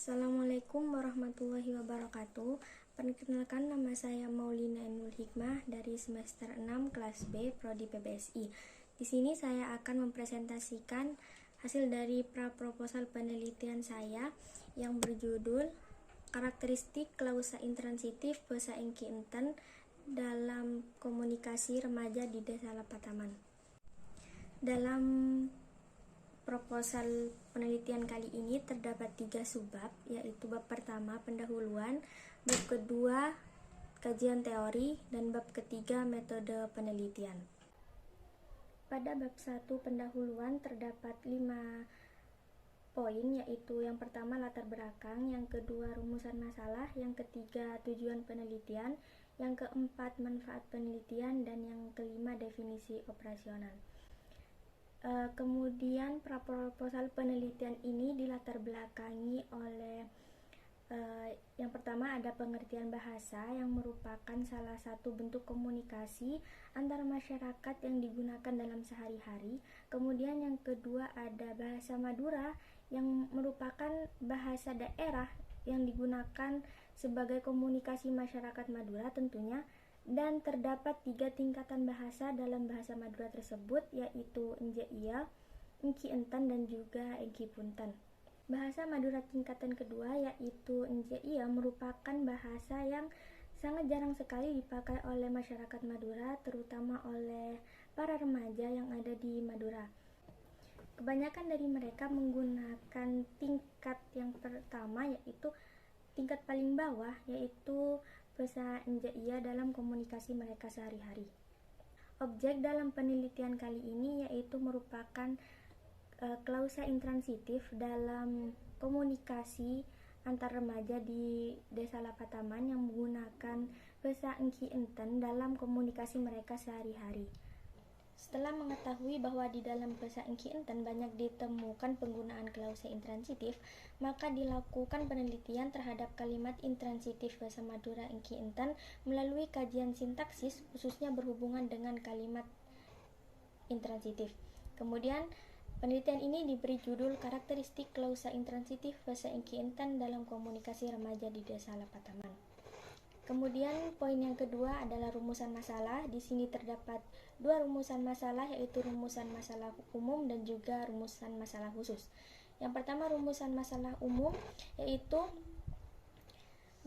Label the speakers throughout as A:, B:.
A: Assalamualaikum warahmatullahi wabarakatuh. Perkenalkan, nama saya Maulina Ainul Hikmah dari semester 6 kelas B Prodi PBSI. Di sini saya akan mempresentasikan hasil dari praproposal penelitian saya yang berjudul Karakteristik Klausa Intransitif Basa Engki Enten dalam Komunikasi Remaja di Desa Lapataman. Dalam proposal penelitian kali ini terdapat 3 subbab, yaitu bab pertama pendahuluan, bab kedua kajian teori, dan bab ketiga metode penelitian. Pada bab 1 pendahuluan terdapat 5 poin, yaitu yang pertama latar belakang, yang kedua rumusan masalah, yang ketiga tujuan penelitian, yang keempat manfaat penelitian, dan yang kelima definisi operasional. Kemudian praproposal penelitian ini dilatar belakangi oleh yang pertama ada pengertian bahasa yang merupakan salah satu bentuk komunikasi antar masyarakat yang digunakan dalam sehari-hari. Kemudian yang kedua ada bahasa Madura yang merupakan bahasa daerah yang digunakan sebagai komunikasi masyarakat Madura tentunya. Dan terdapat 3 tingkatan bahasa dalam bahasa Madura tersebut, yaitu Enjeia, Engki Enten, dan juga Engki Punten. Bahasa Madura tingkatan kedua yaitu Enjeia merupakan bahasa yang sangat jarang sekali dipakai oleh masyarakat Madura, terutama oleh para remaja yang ada di Madura. Kebanyakan dari mereka menggunakan tingkat yang pertama, yaitu tingkat paling bawah, yaitu bahasa Enjeia dalam komunikasi mereka sehari-hari. Objek dalam penelitian kali ini yaitu merupakan klausa intransitif dalam komunikasi antar remaja di Desa Lapataman yang menggunakan bahasa Engki Enten dalam komunikasi mereka sehari-hari. Setelah mengetahui bahwa di dalam bahasa Engki Enten banyak ditemukan penggunaan klausa intransitif, maka dilakukan penelitian terhadap kalimat intransitif bahasa Madura Engki Enten melalui kajian sintaksis, khususnya berhubungan dengan kalimat intransitif. Kemudian penelitian ini diberi judul Karakteristik Klausa Intransitif Bahasa Engki Enten dalam Komunikasi Remaja di Desa Lapataman. Kemudian poin yang kedua adalah rumusan masalah. Di sini terdapat 2 rumusan masalah, yaitu rumusan masalah umum dan juga rumusan masalah khusus. Yang pertama rumusan masalah umum yaitu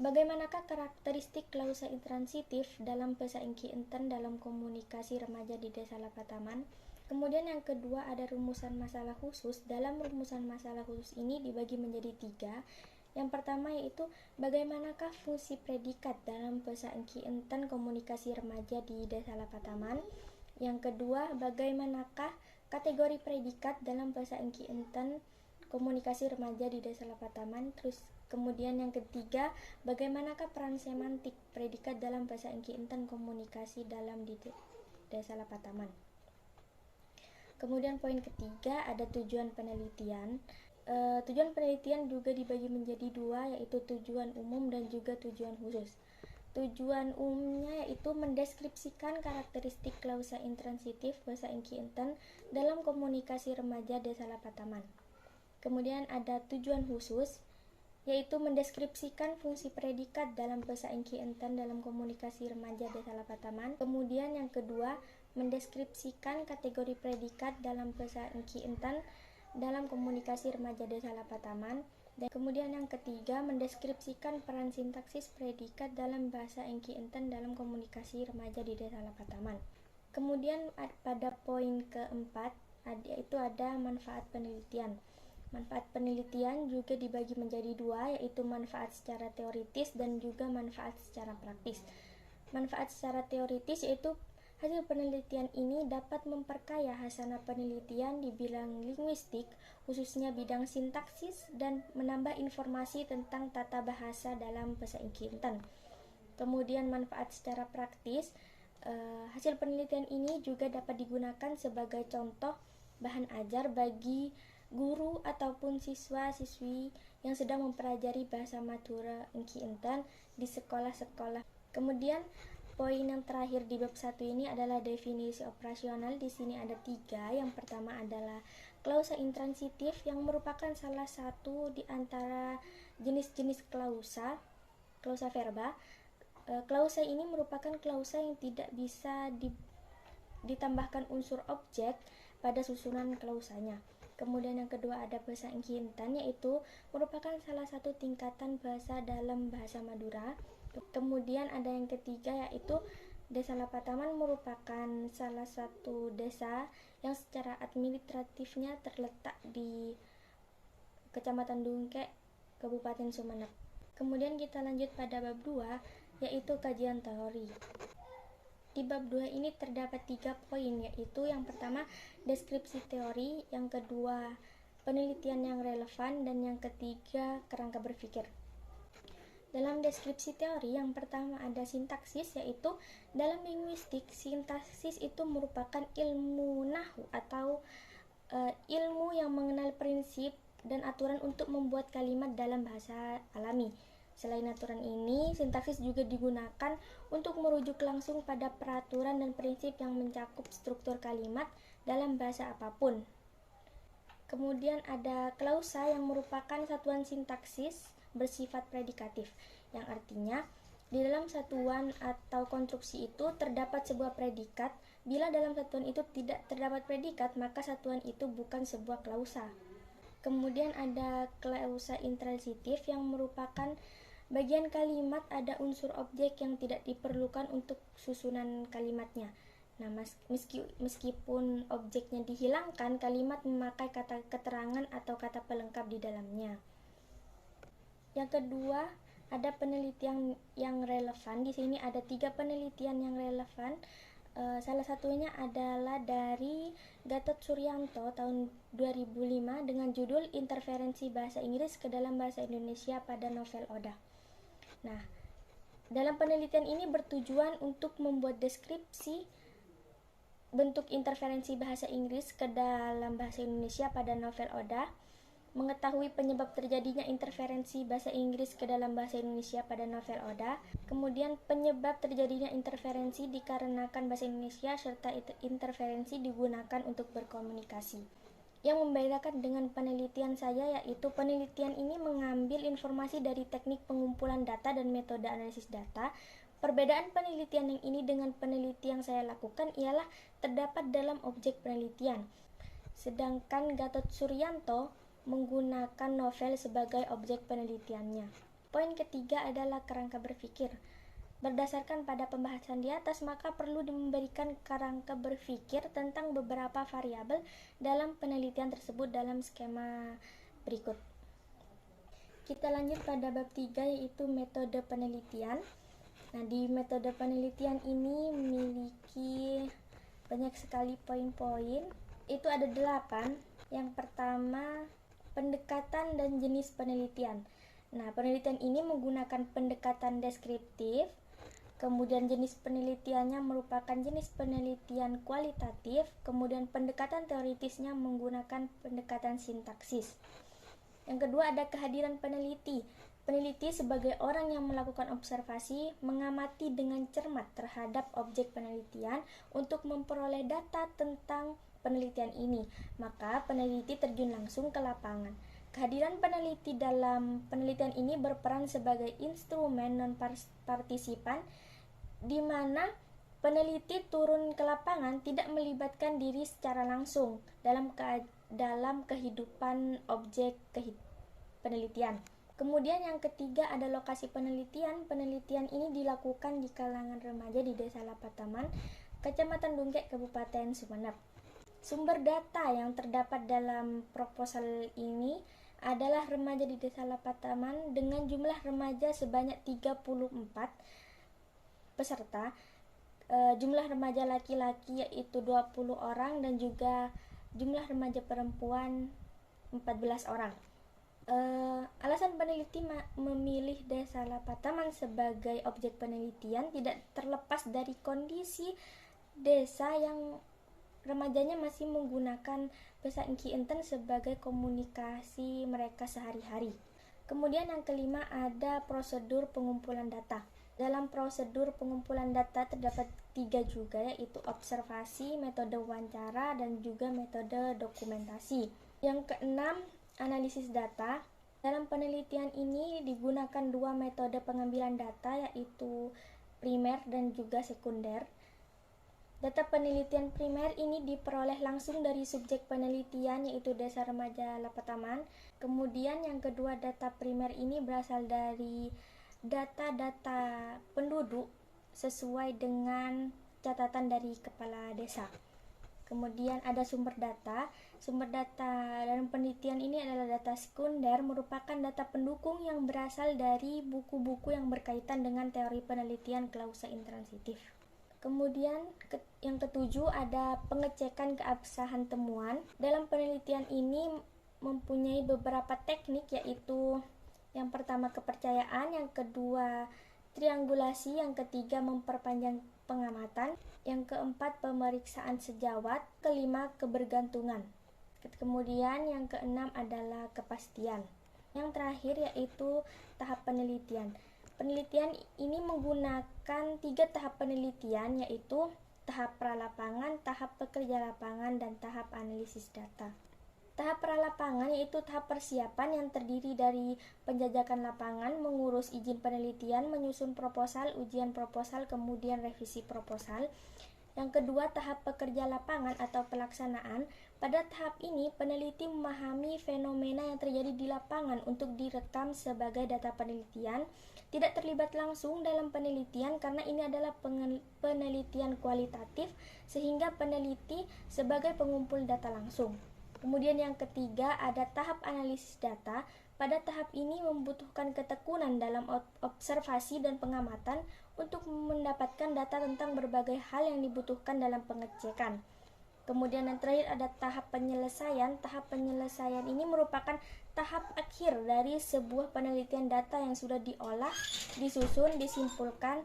A: bagaimanakah karakteristik klausa intransitif dalam bahasa Engki Enten dalam komunikasi remaja di Desa Lapataman. Kemudian yang kedua ada rumusan masalah khusus. Dalam rumusan masalah khusus ini dibagi menjadi 3. Yang pertama yaitu bagaimanakah fungsi predikat dalam bahasa Engki Enten komunikasi remaja di Desa Lapataman. Yang kedua, bagaimanakah kategori predikat dalam bahasa Engki Enten komunikasi remaja di Desa Lapataman. Terus kemudian yang ketiga, bagaimanakah peran semantik predikat dalam bahasa Engki Enten komunikasi dalam di Desa Lapataman. Kemudian poin ketiga ada tujuan penelitian. Tujuan penelitian juga dibagi menjadi 2, yaitu tujuan umum dan juga tujuan khusus. Tujuan umumnya yaitu mendeskripsikan karakteristik klausa intransitif bahasa Engki Enten dalam komunikasi remaja Desa Lapataman. Kemudian ada tujuan khusus, yaitu mendeskripsikan fungsi predikat dalam bahasa Engki Enten dalam komunikasi remaja Desa Lapataman. Kemudian yang kedua, mendeskripsikan kategori predikat dalam bahasa Engki Enten dalam komunikasi remaja Desa Lapataman. Dan kemudian yang ketiga, mendeskripsikan peran sintaksis predikat dalam bahasa Engki Enten dalam komunikasi remaja di Desa Lapataman. Kemudian pada poin keempat yaitu ada manfaat penelitian. Manfaat penelitian juga dibagi menjadi 2, yaitu manfaat secara teoritis dan juga manfaat secara praktis. Manfaat secara teoritis yaitu hasil penelitian ini dapat memperkaya hasanah penelitian di bidang linguistik, khususnya bidang sintaksis, dan menambah informasi tentang tata bahasa dalam bahasa Engki Enten. Kemudian manfaat secara praktis, hasil penelitian ini juga dapat digunakan sebagai contoh bahan ajar bagi guru ataupun siswa-siswi yang sedang mempelajari bahasa Madura Engki Enten di sekolah-sekolah. Kemudian poin yang terakhir di bab 1 ini adalah definisi operasional. Di sini ada 3. Yang pertama adalah klausa intransitif yang merupakan salah satu di antara jenis-jenis klausa verba. Klausa ini merupakan klausa yang tidak bisa ditambahkan unsur objek pada susunan klausanya. Kemudian yang kedua ada bahasa Ingki-Intan, yaitu merupakan salah satu tingkatan bahasa dalam bahasa Madura. Kemudian ada yang ketiga yaitu Desa Lapataman merupakan salah satu desa yang secara administratifnya terletak di Kecamatan Dungkek, Kabupaten Sumeneb. Kemudian kita lanjut pada bab 2, yaitu kajian teori. Di bab 2 ini terdapat 3 poin, yaitu yang pertama deskripsi teori, yang kedua penelitian yang relevan, dan yang ketiga kerangka berpikir. Dalam deskripsi teori, yang pertama ada sintaksis, yaitu dalam linguistik, sintaksis itu merupakan ilmu nahwu atau ilmu yang mengenal prinsip dan aturan untuk membuat kalimat dalam bahasa alami. Selain aturan ini, sintaksis juga digunakan untuk merujuk langsung pada peraturan dan prinsip yang mencakup struktur kalimat dalam bahasa apapun. Kemudian ada klausa yang merupakan satuan sintaksis bersifat predikatif, yang artinya di dalam satuan atau konstruksi itu terdapat sebuah predikat. Bila dalam satuan itu tidak terdapat predikat, maka satuan itu bukan sebuah klausa. Kemudian ada klausa intransitif yang merupakan bagian kalimat ada unsur objek yang tidak diperlukan untuk susunan kalimatnya. Nah, meskipun objeknya dihilangkan, kalimat memakai kata keterangan atau kata pelengkap di dalamnya. Yang kedua, ada penelitian yang relevan. Di sini ada 3 penelitian yang relevan. Salah satunya adalah dari Gatot Suryanto tahun 2005 dengan judul Interferensi Bahasa Inggris ke dalam Bahasa Indonesia pada Novel Oda. Nah, dalam penelitian ini bertujuan untuk membuat deskripsi bentuk interferensi bahasa Inggris ke dalam bahasa Indonesia pada Novel Oda, mengetahui penyebab terjadinya interferensi bahasa Inggris ke dalam bahasa Indonesia pada Novel Oda, kemudian penyebab terjadinya interferensi dikarenakan bahasa Indonesia serta interferensi digunakan untuk berkomunikasi. Yang membedakan dengan penelitian saya yaitu penelitian ini mengambil informasi dari teknik pengumpulan data dan metode analisis data. Perbedaan penelitian yang ini dengan penelitian yang saya lakukan ialah terdapat dalam objek penelitian. Sedangkan Gatot Suryanto menggunakan novel sebagai objek penelitiannya. Poin ketiga adalah kerangka berpikir. Berdasarkan pada pembahasan di atas, maka perlu memberikan kerangka berpikir tentang beberapa variabel dalam penelitian tersebut dalam skema berikut. Kita lanjut pada bab 3, yaitu metode penelitian. Nah, di metode penelitian ini memiliki banyak sekali poin-poin. Itu ada 8. Yang pertama, pendekatan dan jenis penelitian. Nah, penelitian ini menggunakan pendekatan deskriptif. Kemudian jenis penelitiannya merupakan jenis penelitian kualitatif. Kemudian pendekatan teoritisnya menggunakan pendekatan sintaksis. Yang kedua ada kehadiran peneliti. Peneliti sebagai orang yang melakukan observasi, mengamati dengan cermat terhadap objek penelitian untuk memperoleh data tentang penelitian ini. Maka peneliti terjun langsung ke lapangan. Kehadiran peneliti dalam penelitian ini berperan sebagai instrumen non-partisipan di mana peneliti turun ke lapangan tidak melibatkan diri secara langsung dalam kehidupan objek penelitian. Kemudian yang ketiga ada lokasi penelitian. Penelitian ini dilakukan di kalangan remaja di Desa Lapataman, Kecamatan Dungkek, Kabupaten Sumeneb. Sumber data yang terdapat dalam proposal ini adalah remaja di Desa Lapataman dengan jumlah remaja sebanyak 34 peserta. Jumlah remaja laki-laki yaitu 20 orang dan juga jumlah remaja perempuan 14 orang. Alasan peneliti memilih Desa Lapataman sebagai objek penelitian tidak terlepas dari kondisi desa yang remajanya masih menggunakan bahasa Ingki-Intan sebagai komunikasi mereka sehari-hari. Kemudian yang kelima ada prosedur pengumpulan data. Dalam prosedur pengumpulan data terdapat 3 juga, yaitu observasi, metode wawancara, dan juga metode dokumentasi. Yang keenam, analisis data. Dalam penelitian ini digunakan 2 metode pengambilan data, yaitu primer dan juga sekunder. Data penelitian primer ini diperoleh langsung dari subjek penelitian, yaitu Desa Remaja Lapataman. Kemudian yang kedua, data primer ini berasal dari data-data penduduk sesuai dengan catatan dari kepala desa. Kemudian ada sumber data. Sumber data dalam penelitian ini adalah data sekunder, merupakan data pendukung yang berasal dari buku-buku yang berkaitan dengan teori penelitian klausa intransitif. Kemudian yang ketujuh ada pengecekan keabsahan temuan. Dalam penelitian ini mempunyai beberapa teknik, yaitu yang pertama kepercayaan, yang kedua triangulasi, yang ketiga memperpanjang pengamatan, yang keempat pemeriksaan sejawat, kelima kebergantungan. Kemudian yang keenam adalah kepastian. Yang terakhir yaitu tahap penelitian. Penelitian ini menggunakan 3 tahap penelitian, yaitu tahap pralapangan, tahap pekerja lapangan, dan tahap analisis data. Tahap pralapangan yaitu tahap persiapan yang terdiri dari penjajakan lapangan, mengurus izin penelitian, menyusun proposal, ujian proposal, kemudian revisi proposal. Yang kedua, tahap pekerja lapangan atau pelaksanaan. Pada tahap ini, peneliti memahami fenomena yang terjadi di lapangan untuk direkam sebagai data penelitian. Tidak terlibat langsung dalam penelitian karena ini adalah penelitian kualitatif, sehingga peneliti sebagai pengumpul data langsung. Kemudian yang ketiga ada tahap analisis data. Pada tahap ini membutuhkan ketekunan dalam observasi dan pengamatan untuk mendapatkan data tentang berbagai hal yang dibutuhkan dalam pengecekan. Kemudian yang terakhir ada tahap penyelesaian. Tahap penyelesaian ini merupakan tahap akhir dari sebuah penelitian data yang sudah diolah, disusun, disimpulkan,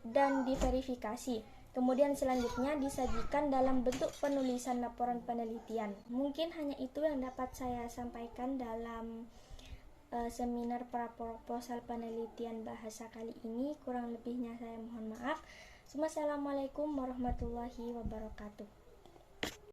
A: dan diverifikasi. Kemudian selanjutnya disajikan dalam bentuk penulisan laporan penelitian. Mungkin hanya itu yang dapat saya sampaikan dalam seminar praproposal penelitian bahasa kali ini. Kurang lebihnya saya mohon maaf. Assalamualaikum warahmatullahi wabarakatuh.